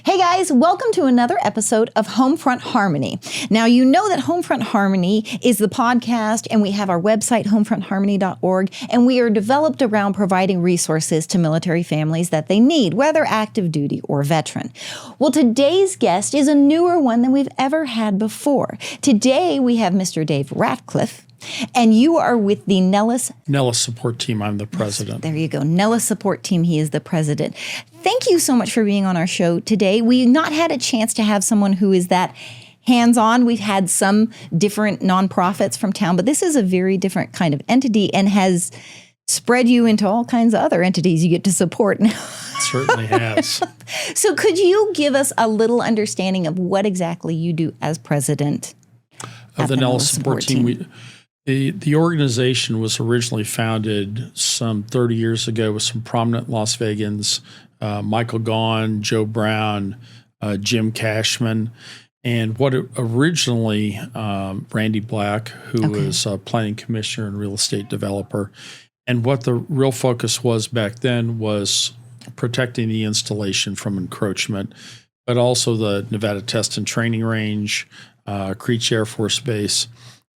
Hey guys, welcome to another episode of Homefront Harmony. Now, you know that Homefront Harmony is the podcast, and we have our website, homefrontharmony.org, and we are developed around providing resources to military families that they need, whether active duty or veteran. Well, today's guest is a newer one than we've ever had before. Today, we have Mr. David Ratcliffe. And you are with the Nellis Support Team. I'm the president. There you go. Nellis Support Team. He is the president. Thank you so much for being on our show today. We've not had a chance to have someone who is that hands-on. We've had some different nonprofits from town, but this is a very different kind of entity and has spread you into all kinds of other entities you get to support now. It certainly has. So could you give us a little understanding of what exactly you do as president of the Nellis Support Team? The organization was originally founded some 30 years ago with some prominent Las Vegans, Michael Gaughan, Joe Brown, Jim Cashman, and what originally Randy Black, who was a planning commissioner and real estate developer. And what the real focus was back then was protecting the installation from encroachment, but also the Nevada Test and Training Range, Creech Air Force Base.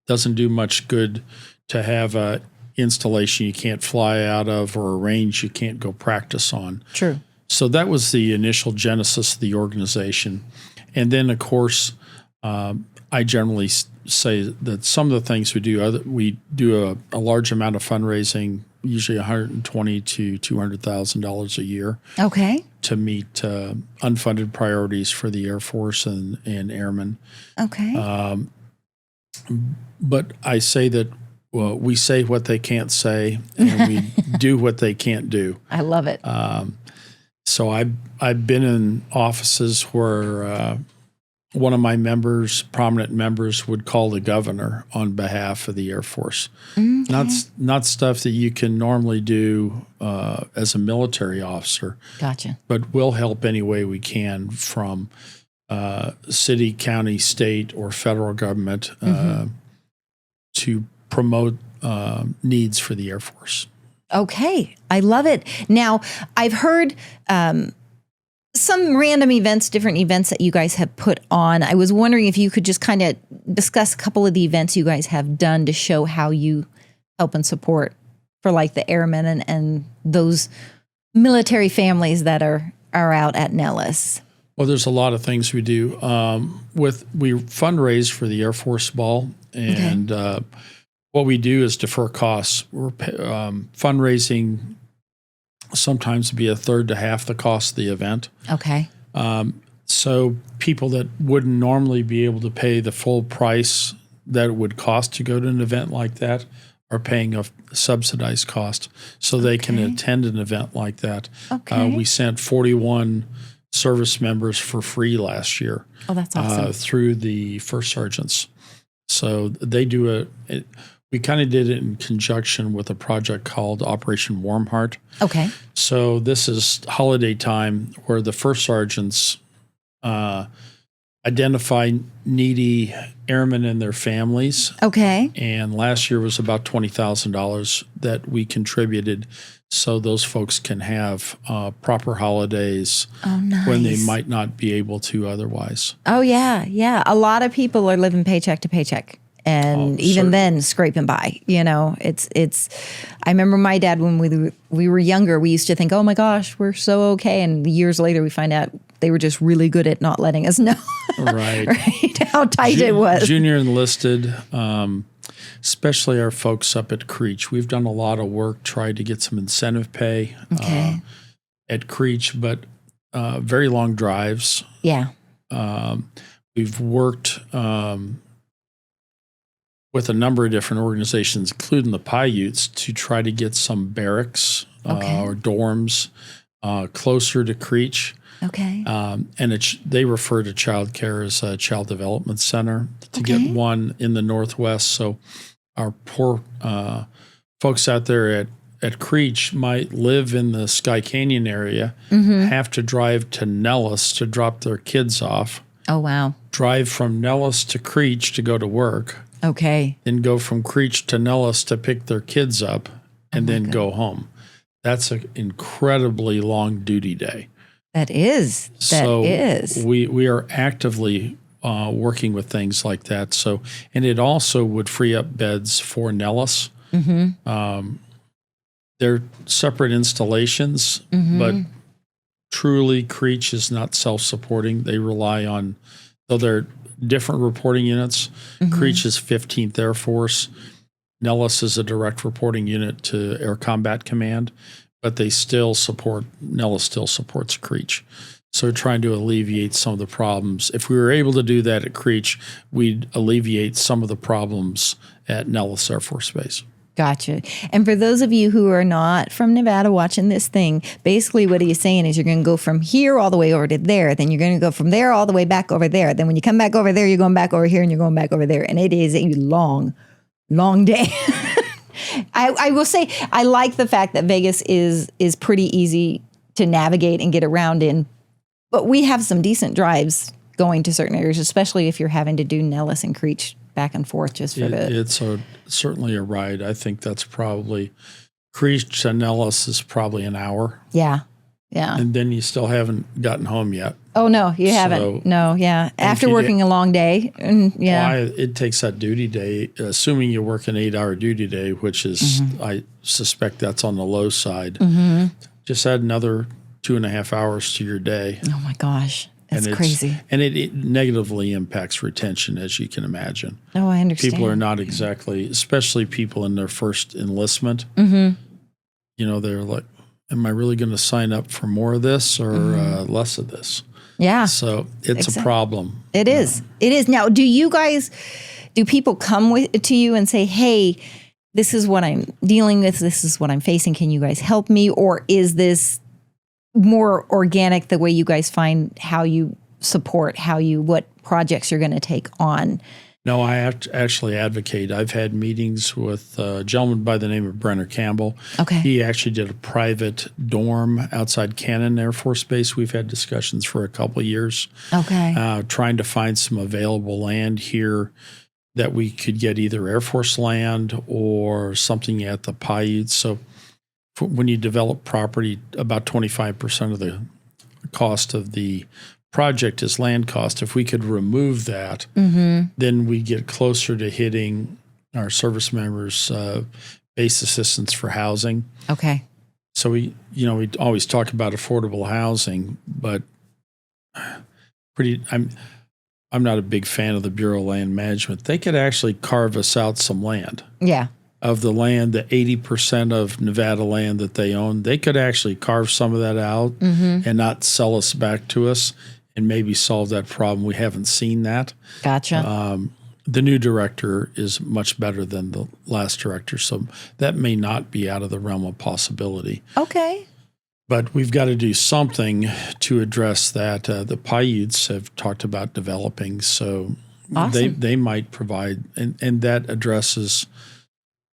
Doesn't do much good to have a installation you can't fly out of or a range you can't go practice on. True. So that was the initial genesis of the organization. And then, of course, I generally say that some of the things we do a large amount of fundraising, usually $120,000 to $200,000 a year. Okay. To meet unfunded priorities for the Air Force and Airmen. Okay. But I say that we say what they can't say, and we do what they can't do. I love it. So I've been in offices where one of my prominent members, would call the governor on behalf of the Air Force. Okay. Not stuff that you can normally do as a military officer. Gotcha. But we'll help any way we can from city, county, state, or federal government to promote needs for the Air Force. Okay. I love it. Now, I've heard some random events, different events that you guys have put on. I was wondering if you could just kind of discuss a couple of the events you guys have done to show how you help and support for like the Airmen and those military families that are out at Nellis. Well, there's a lot of things we do. We fundraise for the Air Force Ball, and what we do is defer costs. We're fundraising sometimes be a third to half the cost of the event. Okay. So people that wouldn't normally be able to pay the full price that it would cost to go to an event like that are paying a subsidized cost, so they can attend an event like that. Okay. We sent 41 service members for free last year. Oh, that's awesome. Through the first sergeants. So they do we kind of did it in conjunction with a project called Operation Warm Heart. Okay. So this is holiday time where the first sergeants identify needy airmen and their families. Okay. And last year was about $20,000 that we contributed so those folks can have proper holidays when they might not be able to otherwise. Oh, yeah. Yeah. A lot of people are living paycheck to paycheck. And even then, scraping by, it's. I remember my dad when we were younger. We used to think, "Oh my gosh, we're so okay," and years later, we find out they were just really good at not letting us know, right? How tight it was. Junior enlisted, especially our folks up at Creech. We've done a lot of work, tried to get some incentive pay at Creech, but very long drives. Yeah, we've worked. With a number of different organizations, including the Paiutes, to try to get some barracks or dorms closer to Creech. Okay. And they refer to child care as a child development center to get one in the Northwest. So our poor folks out there at Creech might live in the Sky Canyon area, have to drive to Nellis to drop their kids off. Oh, wow. Drive from Nellis to Creech to go to work. Okay. Then go from Creech to Nellis to pick their kids up and then go home. That's an incredibly long duty day. That is. We are actively working with things like that. So, and it also would free up beds for Nellis. They're separate installations, but truly Creech is not self-supporting. They rely on, though they're different reporting units. Creech is 15th Air Force. Nellis is a direct reporting unit to Air Combat Command, but Nellis still supports Creech. So we're trying to alleviate some of the problems. If we were able to do that at Creech, we'd alleviate some of the problems at Nellis Air Force Base. Gotcha. And for those of you who are not from Nevada watching this thing, basically what he's saying is you're going to go from here all the way over to there. Then you're going to go from there all the way back over there. Then when you come back over there, you're going back over here and you're going back over there. And it is a long, long day. I will say I like the fact that Vegas is pretty easy to navigate and get around in. But we have some decent drives going to certain areas, especially if you're having to do Nellis and Creech back and forth just for It's certainly a ride. I think that's probably, Creech and Nellis is probably an hour. Yeah. And then you still haven't gotten home yet. Oh, no, you haven't. No, yeah. After working a long day. It takes that duty day, assuming you work an 8-hour duty day, which is, I suspect that's on the low side. Just add another 2.5 hours to your day. Oh, my gosh. That's crazy. And it negatively impacts retention, as you can imagine. Oh, I understand. People are not exactly, especially people in their first enlistment, they're like, am I really going to sign up for more of this or less of this? Yeah. So it's a problem. It is. It is. Now, do people come to you and say, hey, this is what I'm dealing with, this is what I'm facing, can you guys help me? Or is this more organic, the way you guys find how you support, what projects you're going to take on? No, I have to actually advocate. I've had meetings with a gentleman by the name of Brenner Campbell. Okay. He actually did a private dorm outside Cannon Air Force Base. We've had discussions for a couple of years. Okay. Trying to find some available land here that we could get either Air Force land or something at the Paiutes. So when you develop property, about 25% of the cost of the project is land cost. If we could remove that, then we get closer to hitting our service members' base assistance for housing. Okay. So we always talk about affordable housing, but I'm not a big fan of the Bureau of Land Management. They could actually carve us out some land. Yeah. Of the land, the 80% of Nevada land that they own, they could actually carve some of that out and not sell us back to us and maybe solve that problem. We haven't seen that. Gotcha. The new director is much better than the last director, so that may not be out of the realm of possibility. Okay. But we've got to do something to address that. The Paiutes have talked about developing, so awesome. they might provide, and that addresses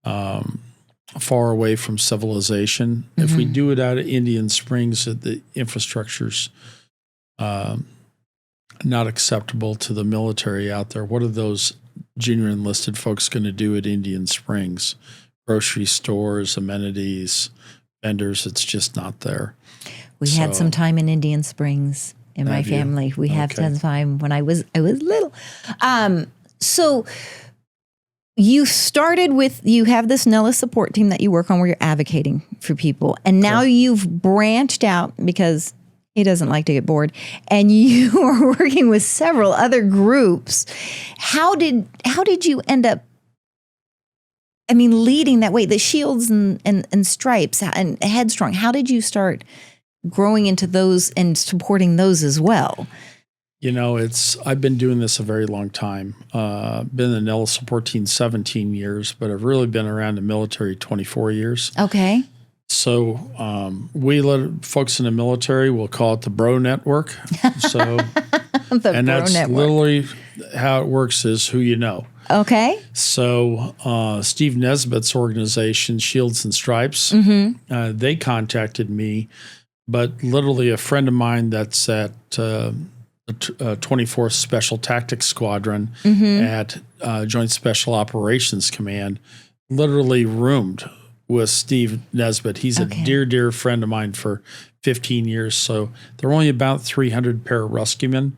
far away from civilization. If we do it out of Indian Springs, the infrastructure's not acceptable to the military out there. What are those junior enlisted folks going to do at Indian Springs? Grocery stores, amenities, vendors, it's just not there. We had some time in Indian Springs in my family. We have some time when I was little. So you started with, you have this Nellis Support Team that you work on where you're advocating for people. And now you've branched out because he doesn't like to get bored. And you are working with several other groups. How did you end up, leading that way? The Shields and Stripes and Headstrong, how did you start growing into those and supporting those as well? I've been doing this a very long time. Been in the Nellis Support Team 17 years, but I've really been around the military 24 years. Okay. So we let folks in the military, we'll call it the Bro Network. So, and that's literally how it works is who you know. Okay. So Steve Nesbitt's organization, Shields and Stripes, they contacted me, but literally a friend of mine that's at 24th Special Tactics Squadron at Joint Special Operations Command literally roomed with Steve Nesbitt. He's a dear friend of mine for 15 years. So there are only about 300 pararescuemen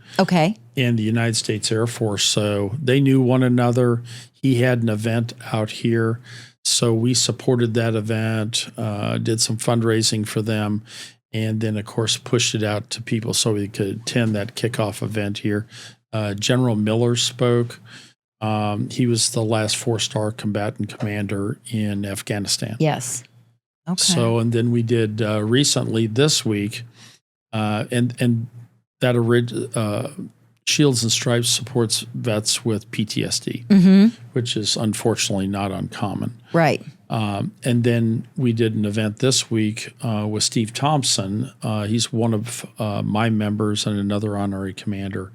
in the United States Air Force. So they knew one another. He had an event out here. So we supported that event, did some fundraising for them, and then, of course, pushed it out to people so we could attend that kickoff event here. General Miller spoke. He was the last 4-star combatant commander in Afghanistan. Yes. Okay. So, and then we did recently this week, and that Shields and Stripes supports vets with PTSD, which is unfortunately not uncommon. Right. And then we did an event this week with Steve Thompson. He's one of my members and another honorary commander.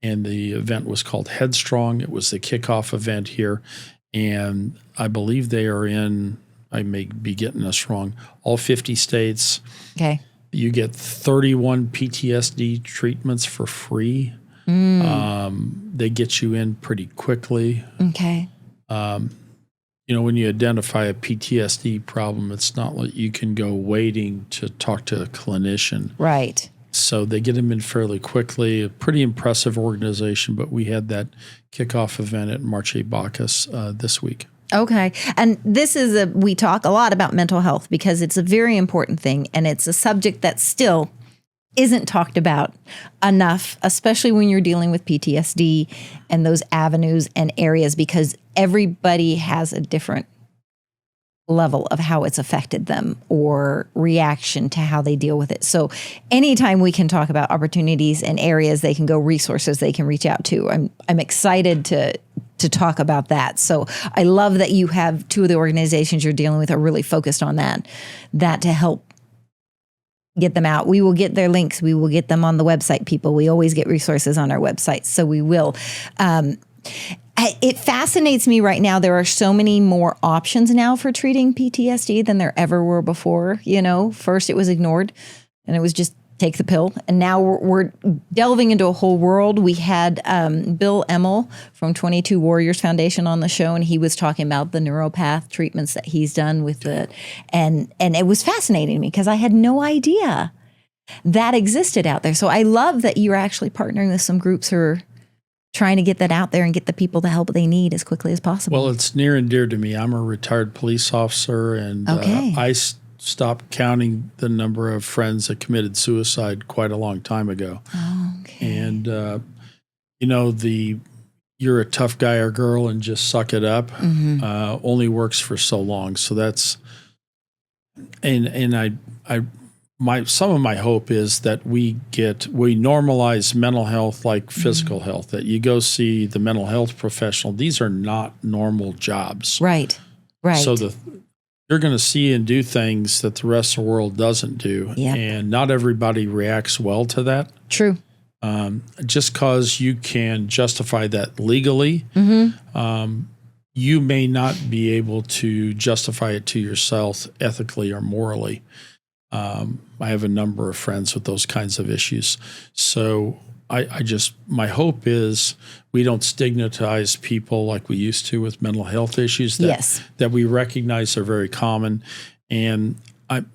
And the event was called Headstrong. It was the kickoff event here. And I believe they are in, I may be getting this wrong, all 50 states. Okay. You get 31 PTSD treatments for free. They get you in pretty quickly. Okay. When you identify a PTSD problem, it's not like you can go waiting to talk to a clinician. Right. So they get them in fairly quickly. A pretty impressive organization, but we had that kickoff event at Marche Bacchus this week. Okay. And this is we talk a lot about mental health because it's a very important thing, and it's a subject that still isn't talked about enough, especially when you're dealing with PTSD and those avenues and areas, because everybody has a different level of how it's affected them or reaction to how they deal with it. So anytime we can talk about opportunities and areas they can go, resources they can reach out to, I'm excited to talk about that. So I love that you have two of the organizations you're dealing with are really focused on that to help get them out. We will get their links. We will get them on the website, people. We always get resources on our website. So we will. It fascinates me right now. There are so many more options now for treating PTSD than there ever were before. First it was ignored and it was just take the pill. And now we're delving into a whole world. We had Bill Emmel from 22 Warriors Foundation on the show, and he was talking about the neuropath treatments that he's done with it. And it was fascinating to me because I had no idea that existed out there. So I love that you're actually partnering with some groups who are trying to get that out there and get the people the help they need as quickly as possible. Well, it's near and dear to me. I'm a retired police officer, and I stopped counting the number of friends that committed suicide quite a long time ago. Okay. And, you're a tough guy or girl and just suck it up only works for so long. So that's, some of my hope is that we normalize mental health like physical health, that you go see the mental health professional. These are not normal jobs. Right. So you're going to see and do things that the rest of the world doesn't do. Yep. And not everybody reacts well to that. True. Just because you can justify that legally, you may not be able to justify it to yourself ethically or morally. I have a number of friends with those kinds of issues. So my hope is we don't stigmatize people like we used to with mental health issues that we recognize are very common. And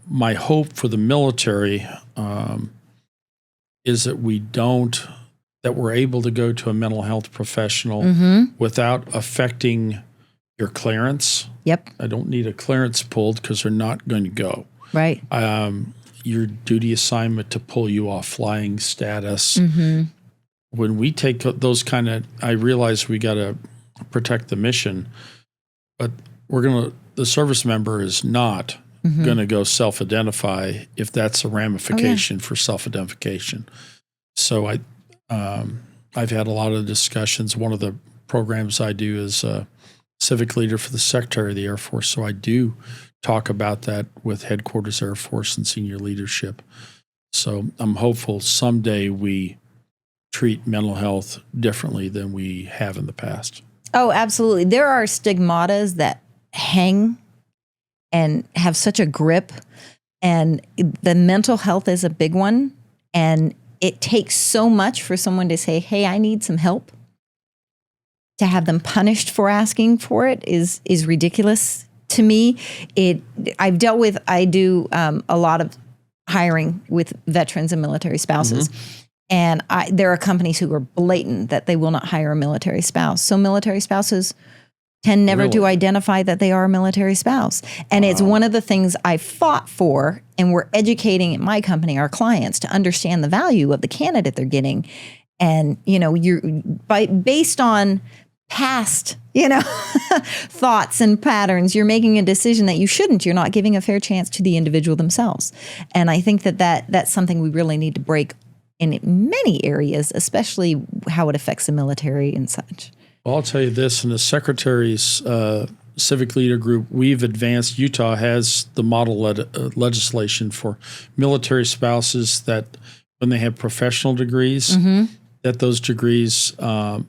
my hope for the military is that we're able to go to a mental health professional without affecting your clearance. Yep. I don't need a clearance pulled because they're not going to go. Right. Your duty assignment to pull you off flying status. When we take those I realize we got to protect the mission, but the service member is not going to go self-identify if that's a ramification for self-identification. So I've had a lot of discussions. One of the programs I do is a civic leader for the Secretary of the Air Force. So I do talk about that with Headquarters Air Force and senior leadership. So I'm hopeful someday we treat mental health differently than we have in the past. Oh, absolutely. There are stigmatas that hang and have such a grip, and the mental health is a big one. And it takes so much for someone to say, hey, I need some help. To have them punished for asking for it is ridiculous to me, I do a lot of hiring with veterans and military spouses. And there are companies who are blatant that they will not hire a military spouse. So military spouses tend never to identify that they are a military spouse. And it's one of the things I fought for, and we're educating at my company, our clients, to understand the value of the candidate they're getting. And, based on past, thoughts and patterns, you're making a decision that you shouldn't. You're not giving a fair chance to the individual themselves. And I think that's something we really need to break in many areas, especially how it affects the military and such. Well, I'll tell you this, in the Secretary's Civic Leader Group, we've advanced. Utah has the model legislation for military spouses that when they have professional degrees, that those degrees, that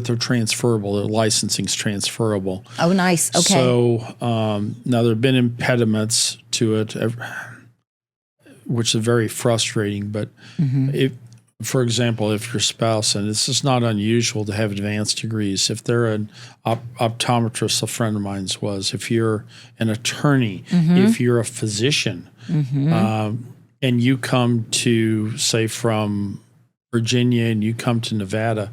they're transferable, their licensing's transferable. Oh, nice. Okay. So now there have been impediments to it, which is very frustrating. But for example, if your spouse, and this is not unusual to have advanced degrees, if they're an optometrist, a friend of mine's was, if you're an attorney, if you're a physician, and you come to, say, from Virginia and you come to Nevada,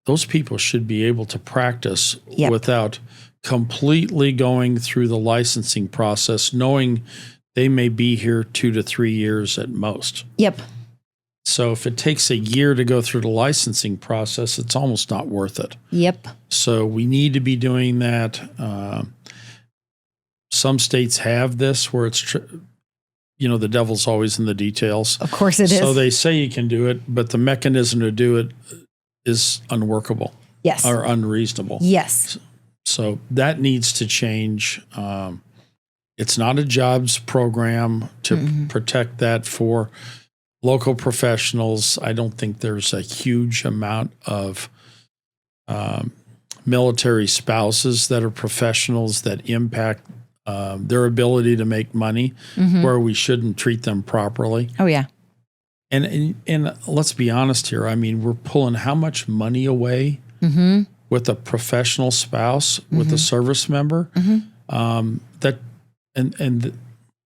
those people should be able to practice without completely going through the licensing process, knowing they may be here 2 to 3 years at most. Yep. So if it takes a year to go through the licensing process, it's almost not worth it. Yep. So we need to be doing that. Some states have this where it's, the devil's always in the details. Of course it is. So they say you can do it, but the mechanism to do it is unworkable. Yes. Or unreasonable. Yes. So that needs to change. It's not a jobs program to protect that for local professionals. I don't think there's a huge amount of military spouses that are professionals that impact their ability to make money where we shouldn't treat them properly. Oh, yeah. And let's be honest here. I mean, we're pulling how much money away with a professional spouse, with a service member, and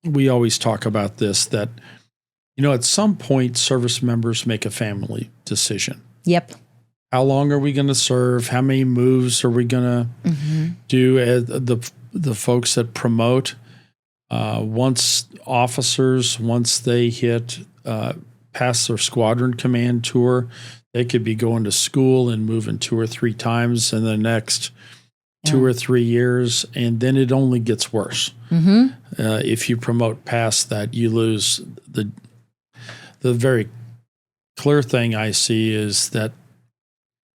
we always talk about this, that, at some point service members make a family decision. Yep. How long are we going to serve? How many moves are we going to do? The folks that promote, once they hit past their squadron command tour, they could be going to school and moving 2 or 3 times in the next 2 or 3 years, and then it only gets worse. If you promote past that, you lose the very clear thing I see is that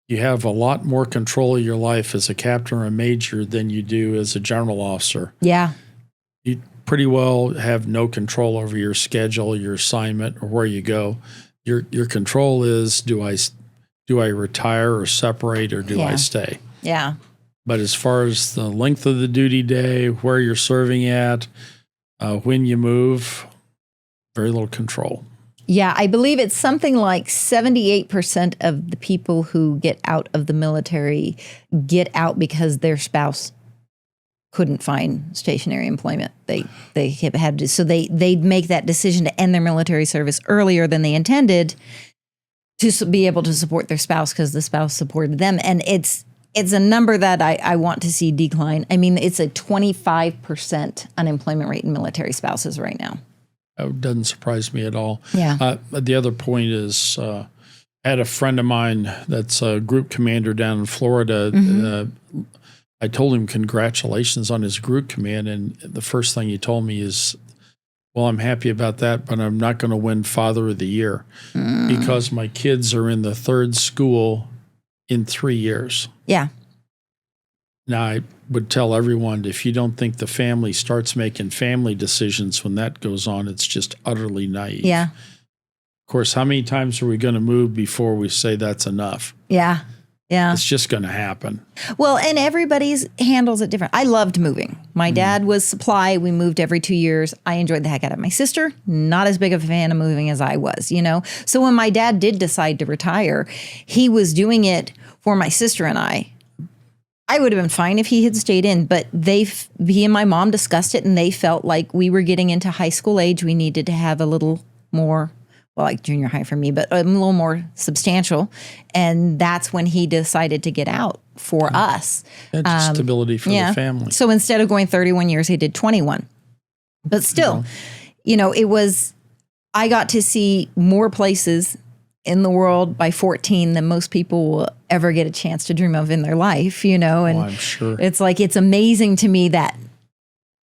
you have a lot more control of your life as a captain or a major than you do as a general officer. Yeah. You pretty well have no control over your schedule, your assignment, or where you go. Your control is, do I retire or separate, or do I stay? Yeah. But as far as the length of the duty day, where you're serving at, when you move, very little control. Yeah, I believe it's something like 78% of the people who get out of the military get out because their spouse couldn't find stationary employment. They have had to, so they make that decision to end their military service earlier than they intended to be able to support their spouse because the spouse supported them. And it's a number that I want to see decline. I mean, it's a 25% unemployment rate in military spouses right now. It doesn't surprise me at all. Yeah. The other point is, I had a friend of mine that's a group commander down in Florida. I told him congratulations on his group command, and the first thing he told me is, well, I'm happy about that, but I'm not going to win Father of the Year because my kids are in the 3rd school in 3 years. Yeah. Now, I would tell everyone, if you don't think the family starts making family decisions when that goes on, it's just utterly naive. Yeah. Of course, how many times are we going to move before we say that's enough? Yeah. Yeah. It's just going to happen. Well, and everybody's handles it different. I loved moving. My dad was supply. We moved every 2 years. I enjoyed the heck out of it. My sister, not as big of a fan of moving as I was, So when my dad did decide to retire, he was doing it for my sister and I I would have been fine if he had stayed in, but he and my mom discussed it, and they felt like we were getting into high school age. We needed to have a little more, well, like junior high for me, but a little more substantial. And that's when he decided to get out for us. And just stability for the family. So instead of going 31 years, he did 21. But still, it was, I got to see more places in the world by 14 than most people will ever get a chance to dream of in their life, and I'm sure. It's like, it's amazing to me that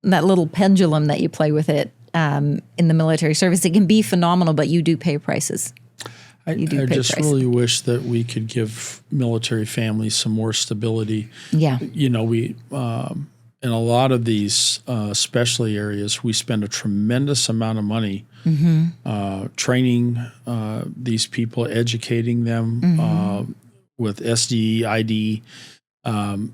little pendulum that you play with it in the military service. It can be phenomenal, but you do pay prices. I just really wish that we could give military families some more stability. Yeah. We in a lot of these specialty areas, we spend a tremendous amount of money training these people, educating them with SDE, ID, and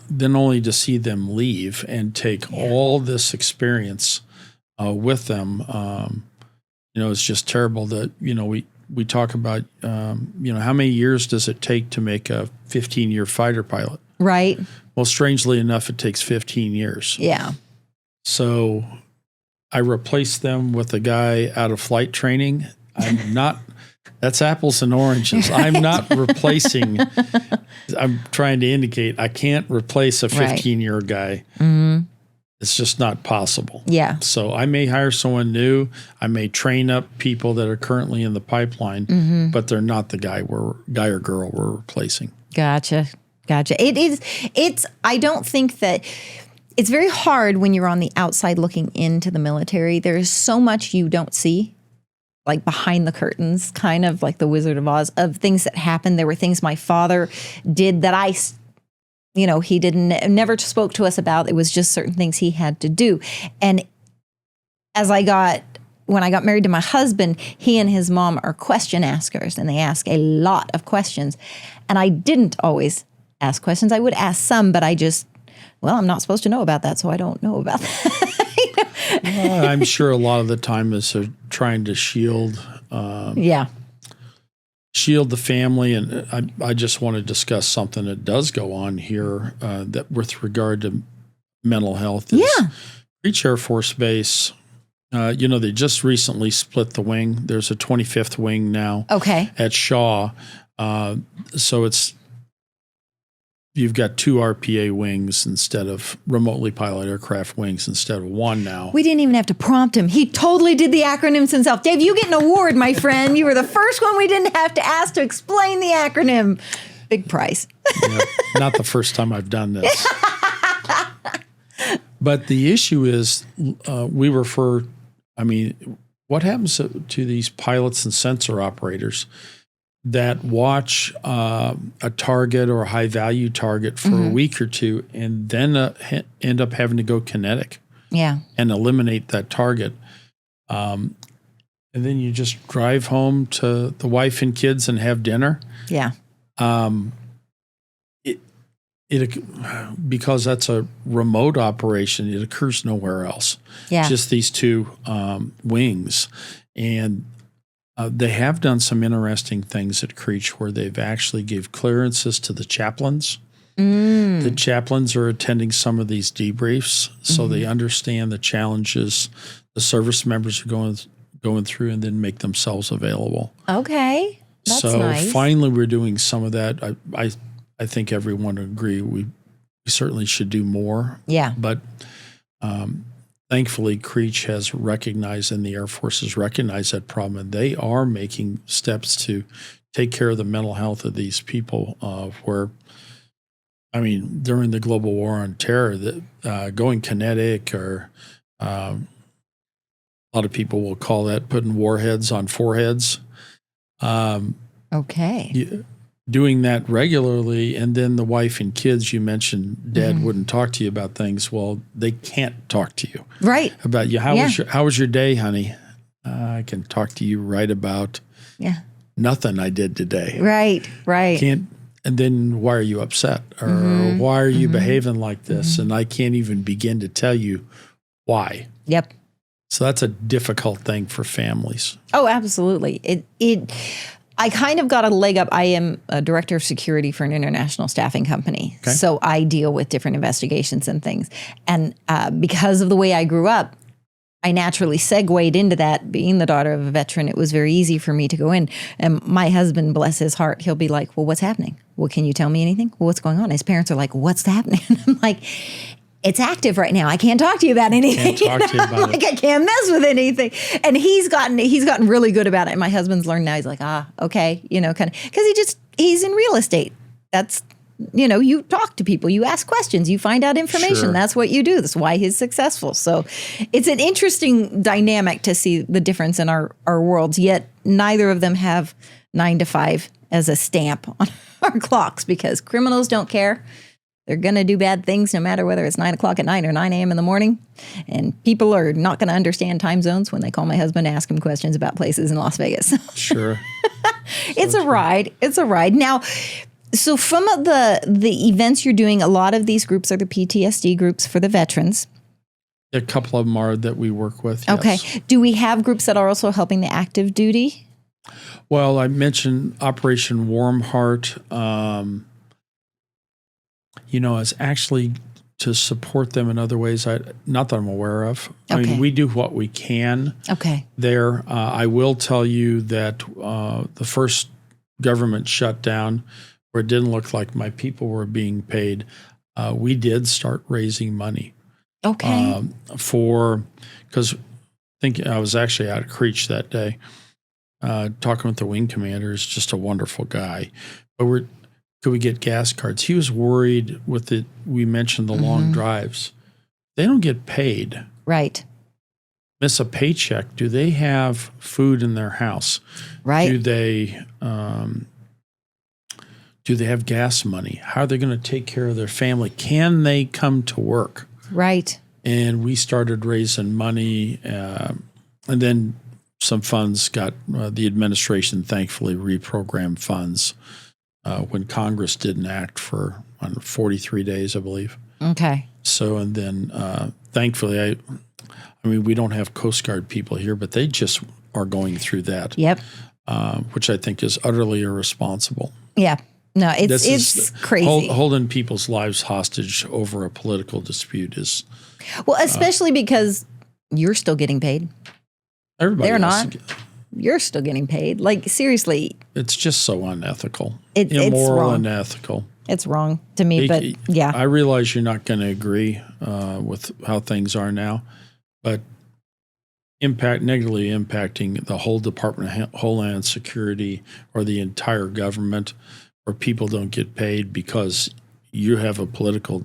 then only to see them leave and take all this experience with them. It's just terrible that, we talk about, how many years does it take to make a 15-year fighter pilot? Right. Well, strangely enough, it takes 15 years. Yeah. So I replaced them with a guy out of flight training. That's apples and oranges. I'm not replacing, I'm trying to indicate I can't replace a 15-year guy. Mm-hmm. It's just not possible. Yeah. So I may hire someone new. I may train up people that are currently in the pipeline, but they're not the guy or girl we're replacing. Gotcha. I don't think that it's very hard when you're on the outside looking into the military. There's so much you don't see, like behind the curtains, kind of like the Wizard of Oz, of things that happened. There were things my father did that he never spoke to us about. It was just certain things he had to do. And when I got married to my husband, he and his mom are question askers, and they ask a lot of questions. And I didn't always ask questions. I would ask some, but I'm not supposed to know about that, so I don't know about that. Well, I'm sure a lot of the time is trying to shield the family. And I just want to discuss something that does go on here that with regard to mental health. Creech Air Force Base, they just recently split the wing. There's a 25th wing now at Shaw. So you've got 2 RPA wings instead of remotely piloted aircraft wings instead of 1 now. We didn't even have to prompt him. He totally did the acronyms himself. Dave, you get an award, my friend. You were the first one we didn't have to ask to explain the acronym. Big prize. Not the first time I've done this. But the issue is what happens to these pilots and sensor operators that watch a target or a high-value target for a week or two and then end up having to go kinetic and eliminate that target. And then you just drive home to the wife and kids and have dinner. Yeah. Because that's a remote operation, it occurs nowhere else. Yeah. Just these 2 wings. And they have done some interesting things at Creech where they've actually gave clearances to the chaplains. The chaplains are attending some of these debriefs, so they understand the challenges the service members are going through and then make themselves available. Okay, that's nice. So finally we're doing some of that. I think everyone would agree we certainly should do more. Yeah. But thankfully, Creech has recognized, and the Air Force has recognized that problem, and they are making steps to take care of the mental health of these people. During the global war on terror, going kinetic, or a lot of people will call that putting warheads on foreheads. Doing that regularly, and then the wife and kids, you mentioned dad wouldn't talk to you about things. Well, they can't talk to you about you. How was your day, honey? I can talk to you about nothing I did today. Right. And then why are you upset? Or why are you behaving like this? And I can't even begin to tell you why. Yep. So that's a difficult thing for families. Oh, absolutely. I kind of got a leg up. I am a director of security for an international staffing company. Okay. So I deal with different investigations and things. And because of the way I grew up, I naturally segued into that. Being the daughter of a veteran, it was very easy for me to go in. And my husband, bless his heart, he'll be like, well, what's happening? Well, can you tell me anything? Well, what's going on? His parents are like, what's happening? I'm like, it's active right now. I can't talk to you about anything. Can't talk to you about like it. I can't mess with anything. And he's gotten really good about it. And my husband's learned now. He's like, okay, kind of, because he's in real estate. That's, you talk to people, you ask questions, you find out information. Sure. That's what you do. That's why he's successful. So it's an interesting dynamic to see the difference in our worlds. Yet neither of them have 9 to 5 as a stamp on our clocks, because criminals don't care. They're going to do bad things no matter whether it's 9 o'clock at night or 9 a.m. in the morning. And people are not going to understand time zones when they call my husband to ask him questions about places in Las Vegas. Sure. It's a ride. It's a ride. Now, so from the events you're doing, a lot of these groups are the PTSD groups for the veterans. A couple of them are that we work with, yes. Okay. Do we have groups that are also helping the active duty? Well, I mentioned Operation Warm Heart. Is actually to support them in other ways, not that I'm aware of. I mean, we do what we can there. I will tell you that the first government shutdown, where it didn't look like my people were being paid, we did start raising money. Okay. Because I was actually out at Creech that day, talking with the wing commander. Is just a wonderful guy. But could we get gas cards? He was worried with it. We mentioned the long drives. They don't get paid. Right. Miss a paycheck. Do they have food in their house? Right. Do they have gas money? How are they going to take care of their family? Can they come to work? Right. And we started raising money, and then some funds got the administration thankfully reprogrammed funds when Congress didn't act for 43 days, I believe. Okay. So, and then thankfully, I mean, we don't have Coast Guard people here, but they just are going through that. Yep. Which I think is utterly irresponsible. Yeah. No, it's crazy. Holding people's lives hostage over a political dispute is... Well, especially because you're still getting paid. Everybody They're else not. You're still getting paid. Like, seriously. It's just so unethical. Immoral, it's wrong. And unethical. It's wrong to me, but yeah. I realize you're not going to agree with how things are now, but negatively impacting the whole Department of Homeland Security or the entire government, where people don't get paid because you have a political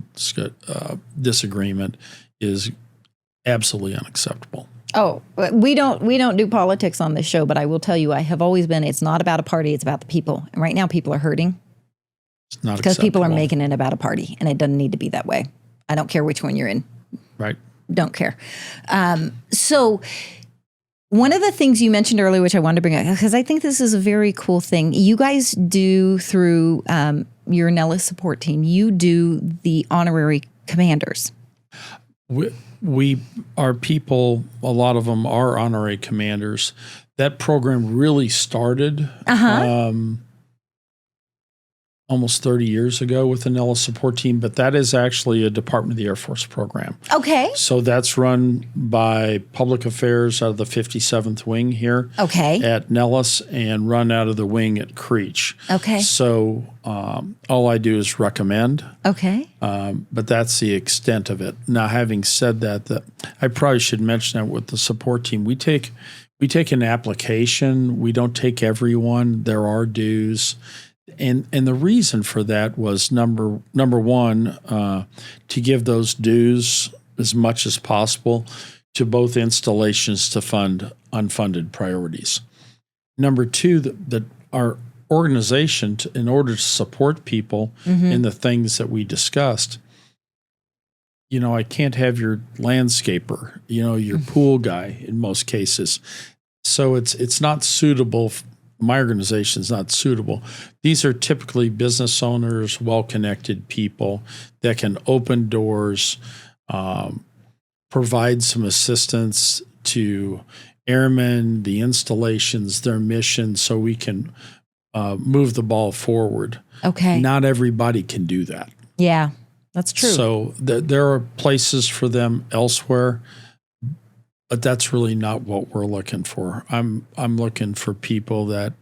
disagreement, is absolutely unacceptable. Oh, we don't do politics on this show, but I will tell you, I have always been, it's not about a party, it's about the people. And right now people are hurting. It's not because acceptable. people are making it about a party, and it doesn't need to be that way. I don't care which one you're in. Right. Don't care. So one of the things you mentioned earlier, which I wanted to bring up, because I think this is a very cool thing, you guys do through your Nellis Support Team, you do the honorary commanders. Our people, a lot of them are honorary commanders. That program really started almost 30 years ago with the Nellis Support Team, but that is actually a Department of the Air Force program. Okay. So that's run by Public Affairs out of the 57th Wing here at Nellis, and run out of the wing at Creech. Okay. So all I do is recommend. Okay. But that's the extent of it. Now, having said that, I probably should mention that with the support team, we take an application. We don't take everyone. There are dues. And the reason for that was number one, to give those dues as much as possible to both installations to fund unfunded priorities. Number two, that our organization, in order to support people in the things that we discussed, I can't have your landscaper, your pool guy in most cases. So it's not suitable. My organization is not suitable. These are typically business owners, well-connected people that can open doors, provide some assistance to airmen, the installations, their mission, so we can move the ball forward. Okay. Not everybody can do that. Yeah, that's true. So there are places for them elsewhere, but that's really not what we're looking for. I'm looking for people that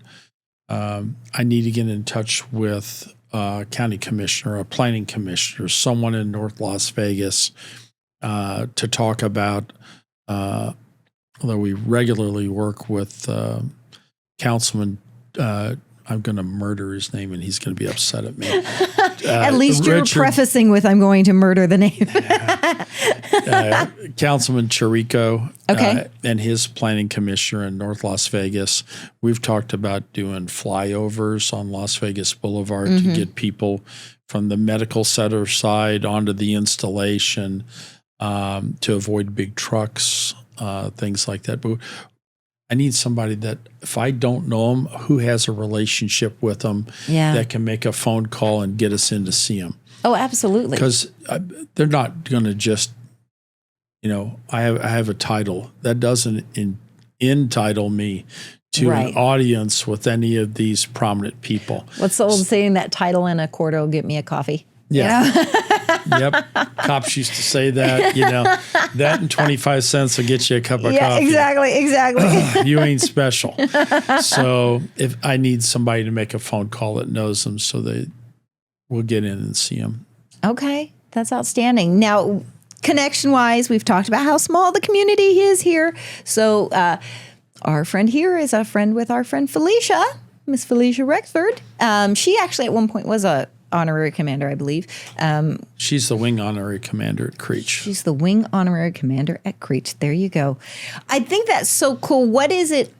I need to get in touch with a county commissioner, a planning commissioner, someone in North Las Vegas to talk about, although we regularly work with Councilman, I'm going to murder his name and he's going to be upset at me. At least you're prefacing with, I'm going to murder the name. Councilman Chirico okay. And his planning commissioner in North Las Vegas. We've talked about doing flyovers on Las Vegas Boulevard to get people from the medical center side onto the installation to avoid big trucks, things like that. But I need somebody that, if I don't know them, who has a relationship with them that can make a phone call and get us in to see them. Oh, absolutely. Because they're not going to just, I have a title. That doesn't entitle me to an audience with any of these prominent people. What's the old saying, that title and a quarter will get me a coffee? Yeah. Yep. Cops used to say that, that and 25 cents will get you a cup of coffee. Exactly. You ain't special. So if I need somebody to make a phone call that knows them, so they will get in and see them. Okay. That's outstanding. Now, connection-wise, we've talked about how small the community is here. So our friend here is a friend with our friend Felicia, Miss Felicia Rexford. She actually at one point was a honorary commander, I believe. She's the wing honorary commander at Creech. She's the wing honorary commander at Creech. There you go. I think that's so cool. What is it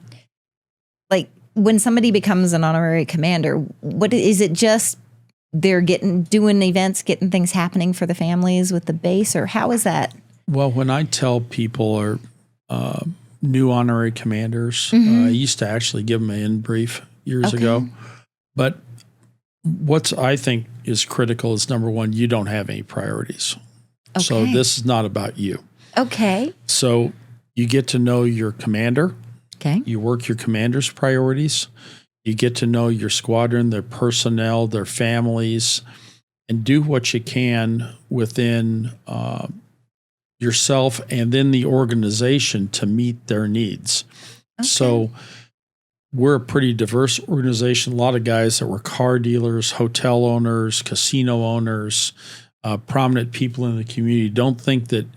like when somebody becomes an honorary commander? What is it? Just they're doing events, getting things happening for the families with the base, or how is that? Well, when I tell people are new honorary commanders, I used to actually give them an in brief years ago, but what I think is critical is, number one, you don't have any priorities. Okay. So this is not about you. Okay. So you get to know your commander. Okay. You work your commander's priorities. You get to know your squadron, their personnel, their families, and do what you can within yourself and then the organization to meet their needs. Okay. So we're a pretty diverse organization. A lot of guys that were car dealers, hotel owners, casino owners, prominent people in the community. Don't think that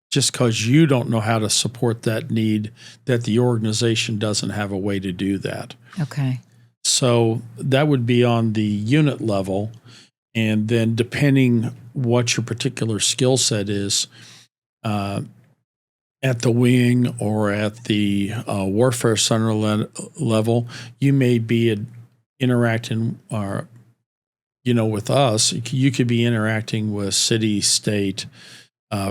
just because you don't know how to support that need, that the organization doesn't have a way to do that. Okay. So that would be on the unit level. And then depending what your particular skill set is, at the wing or at the warfare center level, you may be interacting with us. You could be interacting with city, state,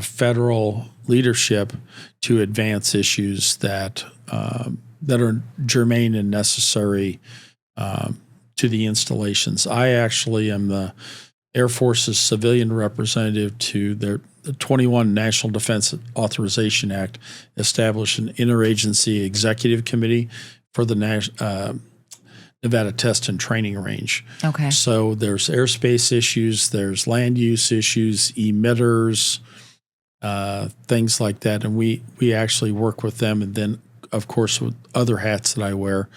federal leadership to advance issues that are germane and necessary to the installations. I actually am the Air Force's civilian representative to the 21 National Defense Authorization Act established an interagency executive committee for the Nevada Test and Training Range. Okay. So there's airspace issues, there's land use issues, emitters, things like that. And we actually work with them. And then, of course, with other hats that I wear,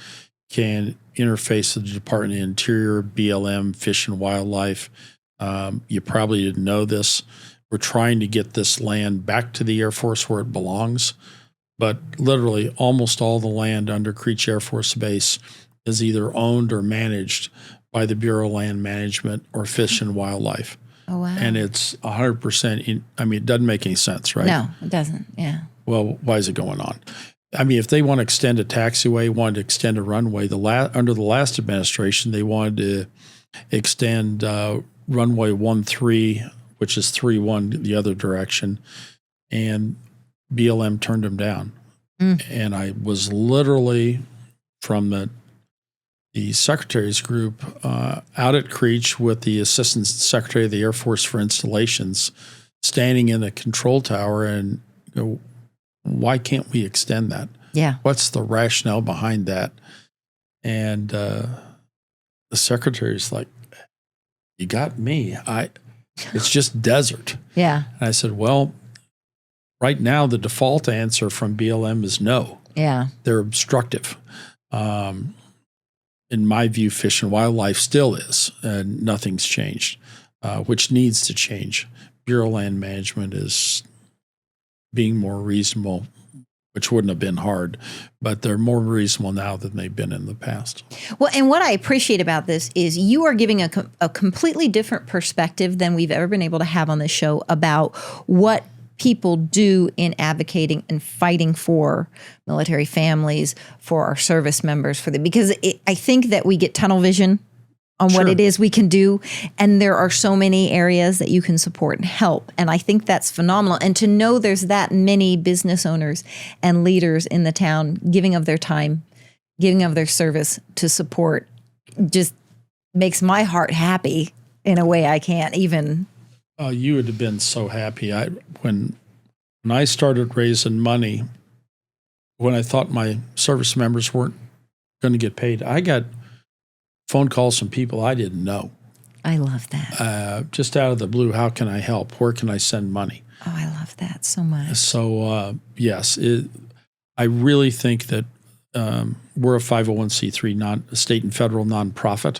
can interface with the Department of Interior, BLM, Fish and Wildlife. You probably didn't know this. We're trying to get this land back to the Air Force where it belongs, but literally almost all the land under Creech Air Force Base is either owned or managed by the Bureau of Land Management or Fish and Wildlife. Oh, wow. And it's 100% it doesn't make any sense, right? No, it doesn't. Yeah. Well, why is it going on? If they want to extend a taxiway, wanted to extend a runway, under the last administration, they wanted to extend runway 13, which is 31 the other direction, and BLM turned them down. And I was literally from the secretary's group out at Creech with the Assistant Secretary of the Air Force for Installations, standing in a control tower and go, why can't we extend that? Yeah. What's the rationale behind that? And the secretary's like, you got me. It's just desert. Yeah. And I said, well, right now the default answer from BLM is no. Yeah. They're obstructive. In my view, Fish and Wildlife still is, and nothing's changed, which needs to change. Bureau of Land Management is being more reasonable, which wouldn't have been hard, but they're more reasonable now than they've been in the past. Well, and what I appreciate about this is you are giving a completely different perspective than we've ever been able to have on this show about what people do in advocating and fighting for military families, for our service members, because I think that we get tunnel vision on what it is we can do. And there are so many areas that you can support and help. And I think that's phenomenal. And to know there's that many business owners and leaders in the town giving of their time, giving of their service to support just makes my heart happy in a way I can't even. You would have been so happy. When I started raising money, when I thought my service members weren't going to get paid, I got phone calls from people I didn't know. I love that. Just out of the blue, how can I help? Where can I send money? Oh, I love that so much. So, yes, I really think that we're a 501c3 state and federal nonprofit.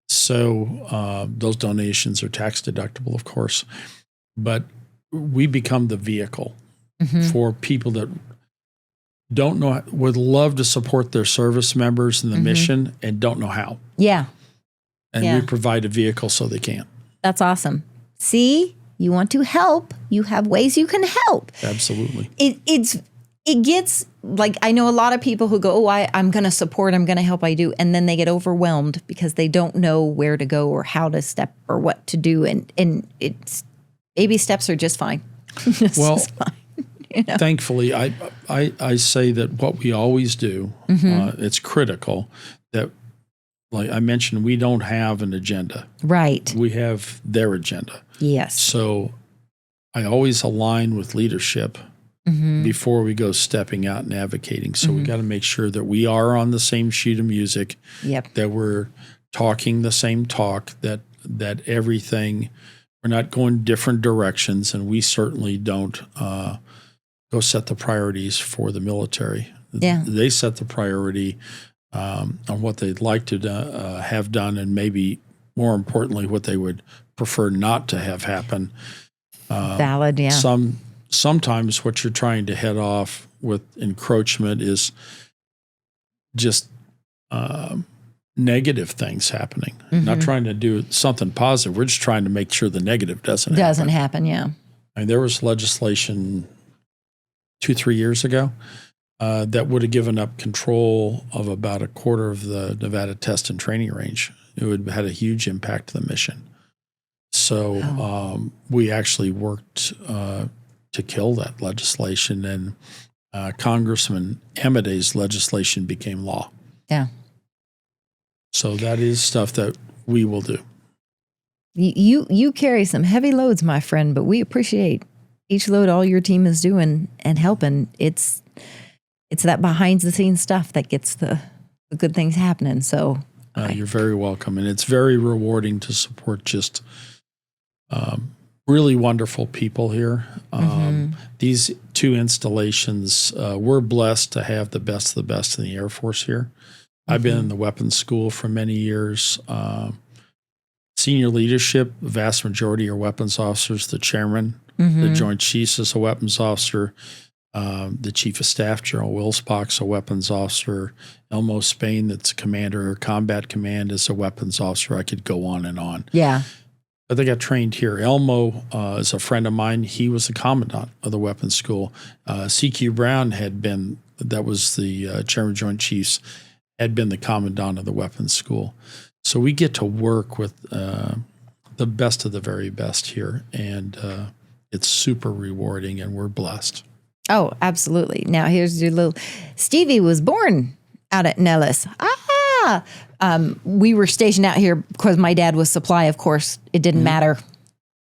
So those donations are tax deductible, of course. But we become the vehicle for people that don't know, would love to support their service members in the mission and don't know how. Yeah. And we provide a vehicle so they can. That's awesome. See, you want to help. You have ways you can help. Absolutely. It gets, like, I know a lot of people who go, I'm going to support, I'm going to help, I do. And then they get overwhelmed because they don't know where to go or how to step or what to do. And it's, baby steps are just fine. Just fine. You know? Thankfully, I say that what we always do, it's critical that, like I mentioned, we don't have an agenda. Right. We have their agenda. Yes. So I always align with leadership before we go stepping out and advocating. So we got to make sure that we are on the same sheet of music, that we're talking the same talk, that everything, we're not going different directions, and we certainly don't go set the priorities for the military. Yeah. They set the priority on what they'd like to have done, and maybe more importantly, what they would prefer not to have happen. Valid, yeah. Sometimes what you're trying to head off with encroachment is just negative things happening. Not trying to do something positive. We're just trying to make sure the negative doesn't happen. Yeah. I mean, there was legislation 2-3 years ago that would have given up control of about a quarter of the Nevada test and training range. It would have had a huge impact to the mission. So we actually worked to kill that legislation, and Congressman Amadei's legislation became law. Yeah. So that is stuff that we will do. You carry some heavy loads, my friend, but we appreciate each load all your team is doing and helping. It's that behind the scenes stuff that gets the good things happening. So you're very welcome. And it's very rewarding to support just really wonderful people here. These 2 installations, we're blessed to have the best of the best in the Air Force here. I've been in the weapons school for many years. Senior leadership, the vast majority are weapons officers. The chairman, the Joint Chiefs is a weapons officer. The Chief of Staff, General Wilsbach's a weapons officer. Elmo Spain, that's commander of Combat Command, is a weapons officer. I could go on and on. Yeah. But they got trained here. Elmo is a friend of mine. He was the commandant of the weapons school. C.Q. Brown that was the chairman of Joint Chiefs, had been the commandant of the weapons school. So we get to work with the best of the very best here, and it's super rewarding, and we're blessed. Oh, absolutely. Now here's your little Stevie was born out at Nellis. We were stationed out here because my dad was supply, of course. It didn't matter.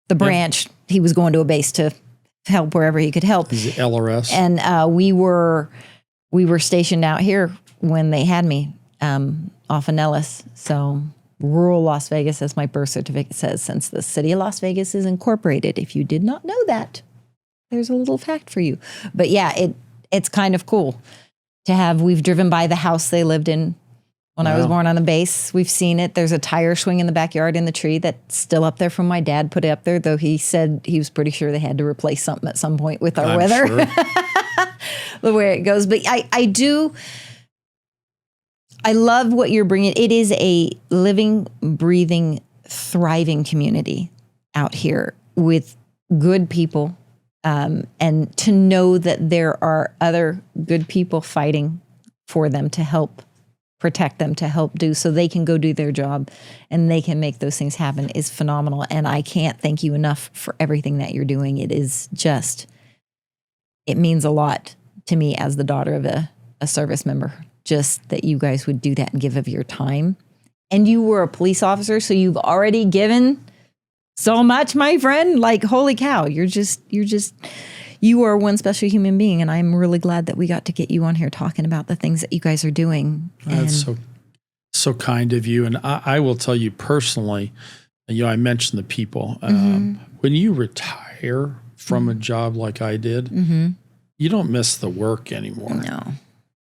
The branch, he was going to a base to help wherever he could help. He's the LRS. And we were stationed out here when they had me off of Nellis. So rural Las Vegas, as my birth certificate says, since the city of Las Vegas is incorporated. If you did not know that, there's a little fact for you. But yeah, it's kind of cool to have. We've driven by the house they lived in when I was born on the base. We've seen it. There's a tire swing in the backyard in the tree that's still up there from my dad put it up there, though he said he was pretty sure they had to replace something at some point with our weather. Sure. The way it goes. But I love what you're bringing. It is a living, breathing, thriving community out here with good people. And to know that there are other good people fighting for them to help protect them, to help do so they can go do their job and they can make those things happen is phenomenal. And I can't thank you enough for everything that you're doing. It is just, it means a lot to me as the daughter of a service member, just that you guys would do that and give of your time. And you were a police officer, so you've already given so much, my friend. Like, holy cow, you are one special human being. And I'm really glad that we got to get you on here talking about the things that you guys are doing. That's so kind of you. And I will tell you personally, I mentioned the people. When you retire from a job like I did, you don't miss the work anymore. No.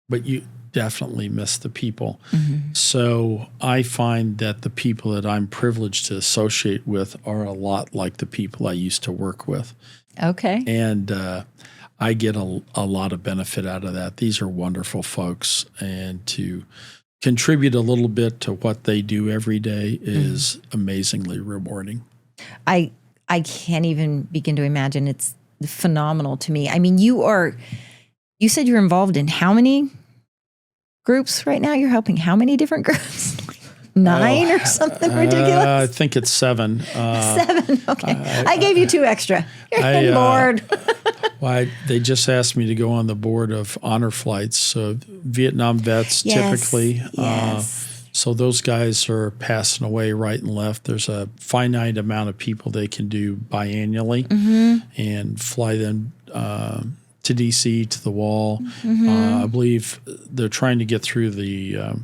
But you definitely miss the people. So I find that the people that I'm privileged to associate with are a lot like the people I used to work with. Okay. And I get a lot of benefit out of that. These are wonderful folks. And to contribute a little bit to what they do every day is amazingly rewarding. I can't even begin to imagine. It's phenomenal to me. I mean, you said you're involved in how many groups right now? You're helping how many different groups? 9 or something ridiculous? I think it's 7. 7, okay. I gave you 2 extra. You're bored. They just asked me to go on the board of honor flights. So Vietnam vets typically. Yes. So those guys are passing away right and left. There's a finite amount of people they can do biannually and fly them to D.C., to the wall. I believe they're trying to get through the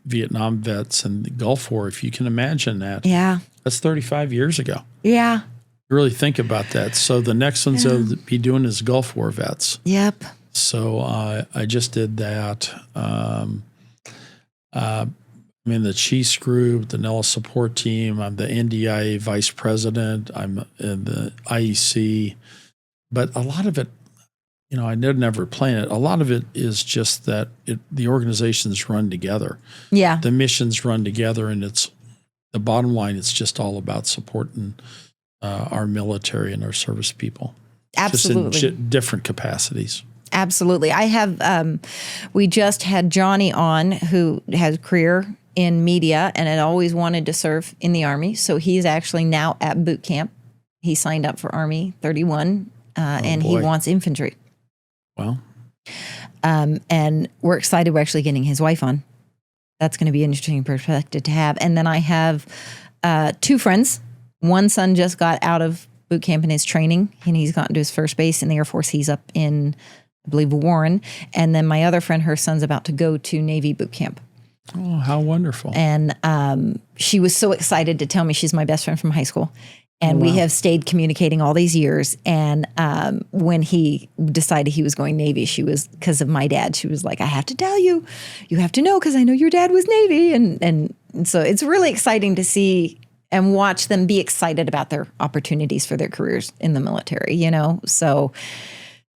Vietnam vets and the Gulf War, if you can imagine that. Yeah. That's 35 years ago. Yeah. You really think about that. So the next ones they'll be doing is Gulf War vets. Yep. So I just did that. I'm in the Chiefs group, the Nellis Support Team. I'm the NDIA vice president. I'm in the IEC. But a lot of it, I did never plan it. A lot of it is just that the organizations run together. Yeah. The missions run together, and it's the bottom line. It's just all about supporting our military and our service people. Absolutely. Just in different capacities. Absolutely. I have, we just had Johnny on, who has a career in media and had always wanted to serve in the Army. So he's actually now at boot camp. He signed up for Army 31 and he wants infantry. Well, and we're excited. We're actually getting his wife on. That's going to be an interesting perspective to have. And then I have 2 friends. One son just got out of boot camp and is training, and he's gotten to his first base in the Air Force. He's up in, I believe, Warren. And then my other friend, her son's about to go to Navy boot camp. Oh, how wonderful. And she was so excited to tell me she's my best friend from high school. And we have stayed communicating all these years. And when he decided he was going Navy, she was, because of my dad, she was like, I have to tell you, you have to know, because I know your dad was Navy. And so it's really exciting to see and watch them be excited about their opportunities for their careers in the military, So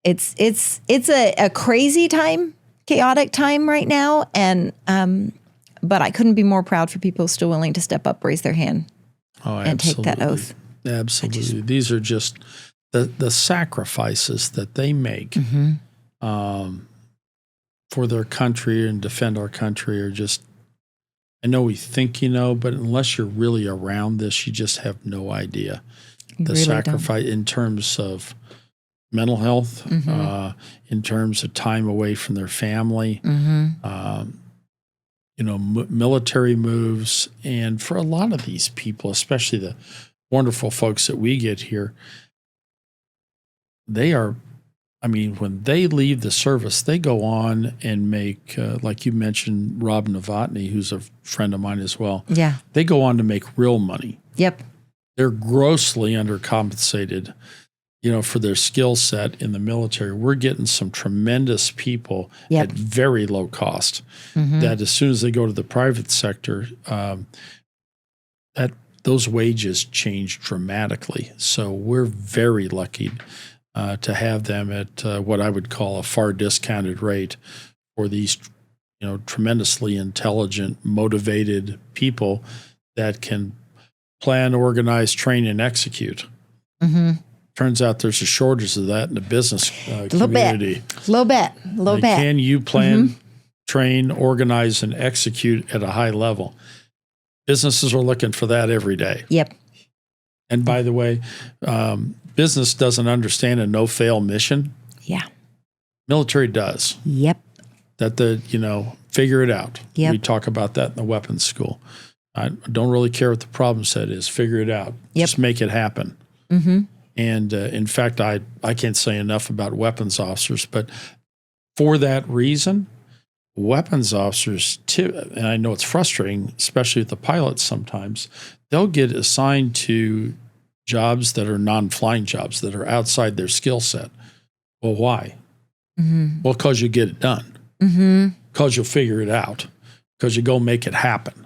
it's a crazy time, chaotic time right now. And but I couldn't be more proud for people still willing to step up, raise their hand, and take that oath. Absolutely. These are just the sacrifices that they make for their country and defend our country are just, I know we think but unless you're really around this, you just have no idea. The really sacrifice in terms of mental health, in terms of time away from their family, military moves. And for a lot of these people, especially the wonderful folks that we get here, they are I mean, when they leave the service, they go on and make, like you mentioned, Rob Novotny, who's a friend of mine as well. Yeah. They go on to make real money. Yep. They're grossly undercompensated, for their skill set in the military. We're getting some tremendous people at very low cost that as soon as they go to the private sector, that those wages change dramatically. So we're very lucky to have them at what I would call a far discounted rate for these, tremendously intelligent, motivated people that can plan, organize, train, and execute. Turns out there's a shortage of that in the business community. Little bit. Can you plan, train, organize, and execute at a high level? Businesses are looking for that every day. Yep. And by the way, business doesn't understand a no-fail mission. Yeah. Military does. Yep. That figure it out. Yep. We talk about that in the weapons school. I don't really care what the problem set is. Figure it out. Yep. Just make it happen. And in fact, I can't say enough about weapons officers, but for that reason, weapons officers, and I know it's frustrating, especially with the pilots sometimes, they'll get assigned to jobs that are non-flying jobs that are outside their skill set. Well, why? Well, because you get it done. Because you'll figure it out. Because you go make it happen.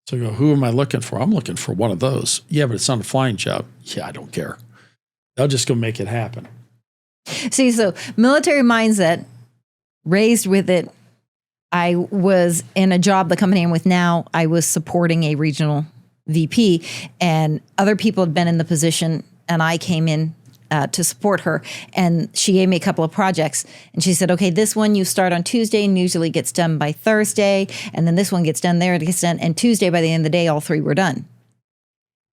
So you go, who am I looking for? I'm looking for one of those. Yeah, but it's not a flying job. Yeah, I don't care. They'll just go make it happen. See, so military mindset, raised with it. I was in a job, the company I'm with now, I was supporting a regional VP, and other people had been in the position, and I came in to support her, and she gave me a couple of projects, and she said, okay, this one you start on Tuesday and usually gets done by Thursday, and then this one gets done there, it gets done, and Tuesday by the end of the day, all three were done.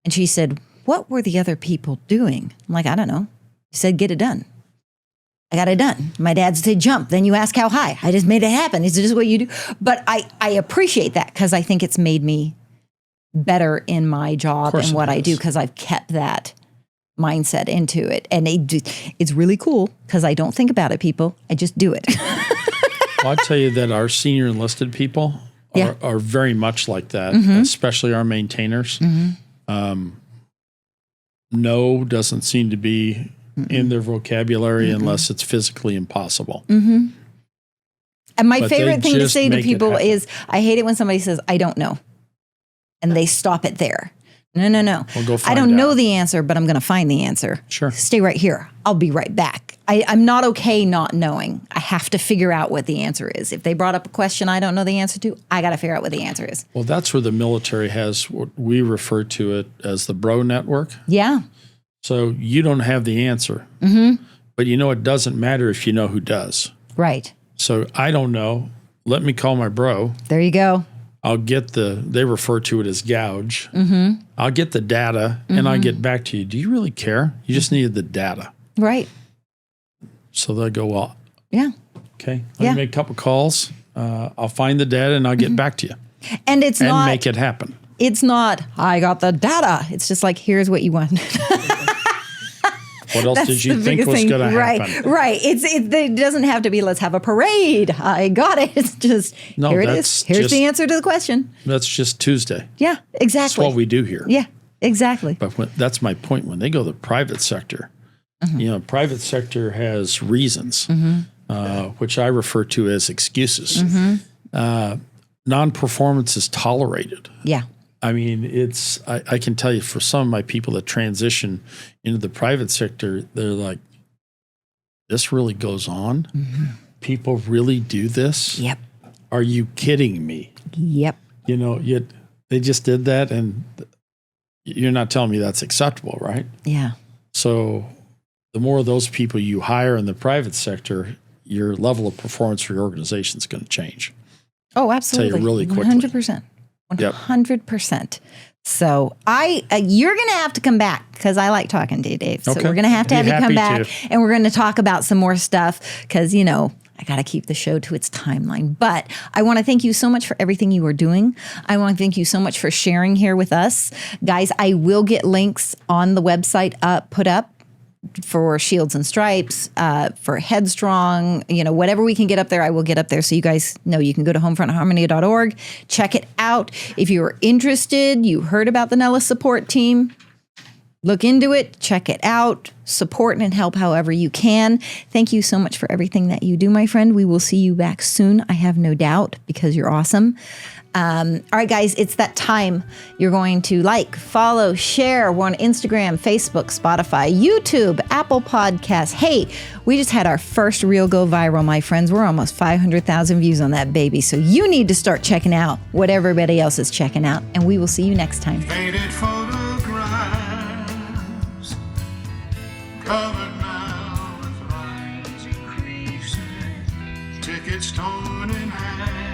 And she said, what were the other people doing? I'm like, I don't know. She said, get it done. I got it done. My dad said, jump. Then you ask how high. I just made it happen. It's just what you do. But I appreciate that because I think it's made me better in my job and what I do because I've kept that mindset into it. And it's really cool because I don't think about it, people. I just do it. Well, I'll tell you that our senior enlisted people are very much like that, especially our maintainers. No doesn't seem to be in their vocabulary unless it's physically impossible. And my favorite thing to say to people is, I hate it when somebody says, I don't know. And they stop it there. No. We'll go find I don't know out. the answer, but I'm going to find the answer. Sure. Stay right here. I'll be right back. I'm not okay not knowing. I have to figure out what the answer is. If they brought up a question I don't know the answer to, I got to figure out what the answer is. Well, that's where the military has what we refer to it as the bro network. Yeah. So you don't have the answer. But it doesn't matter if you know who does. Right. So I don't know. Let me call my bro. There you go. I'll get they refer to it as gouge. I'll get the data and I'll get back to you. Do you really care? You just needed the data. Right. So they'll go, well, yeah. Okay. Let me make a couple calls. I'll find the data and I'll get back to you. And it's not. And make it happen. It's not, I got the data. It's just like, here's what you want. What else did you think was going to happen? Right. It doesn't have to be, let's have a parade. I got it. It's just, here it is. Here's the answer to the question. That's just Tuesday. Yeah, exactly. That's what we do here. Yeah, exactly. But that's my point. When they go to the private sector, private sector has reasons, which I refer to as excuses. Non-performance is tolerated. Yeah. I mean, I can tell you for some of my people that transition into the private sector, they're like, this really goes on? People really do this? Yep. Are you kidding me? Yep. They just did that and you're not telling me that's acceptable, right? Yeah. So the more of those people you hire in the private sector, your level of performance for your organization is going to change. Oh, absolutely. Tell you really quickly. 100%. 100%. So you're going to have to come back because I like talking to you, Dave. So we're going to have you come back and we're going to talk about some more stuff because, I got to keep the show to its timeline. But I want to thank you so much for everything you are doing. I want to thank you so much for sharing here with us. Guys, I will get links on the website put up for Shields and Stripes, for Headstrong, whatever we can get up there, I will get up there. So you guys know you can go to homefrontharmony.org, check it out. If you're interested, you heard about the Nellis Support Team, look into it, check it out, support and help however you can. Thank you so much for everything that you do, my friend. We will see you back soon, I have no doubt, because you're awesome. All right, guys, it's that time. You're going to like, follow, share. We're on Instagram, Facebook, Spotify, YouTube, Apple Podcasts. Hey, we just had our first reel go viral, my friends. We're almost 500,000 views on that baby. So you need to start checking out what everybody else is checking out. And we will see you next time. Faded photographs, covered now with lines increasing, tickets torn in half.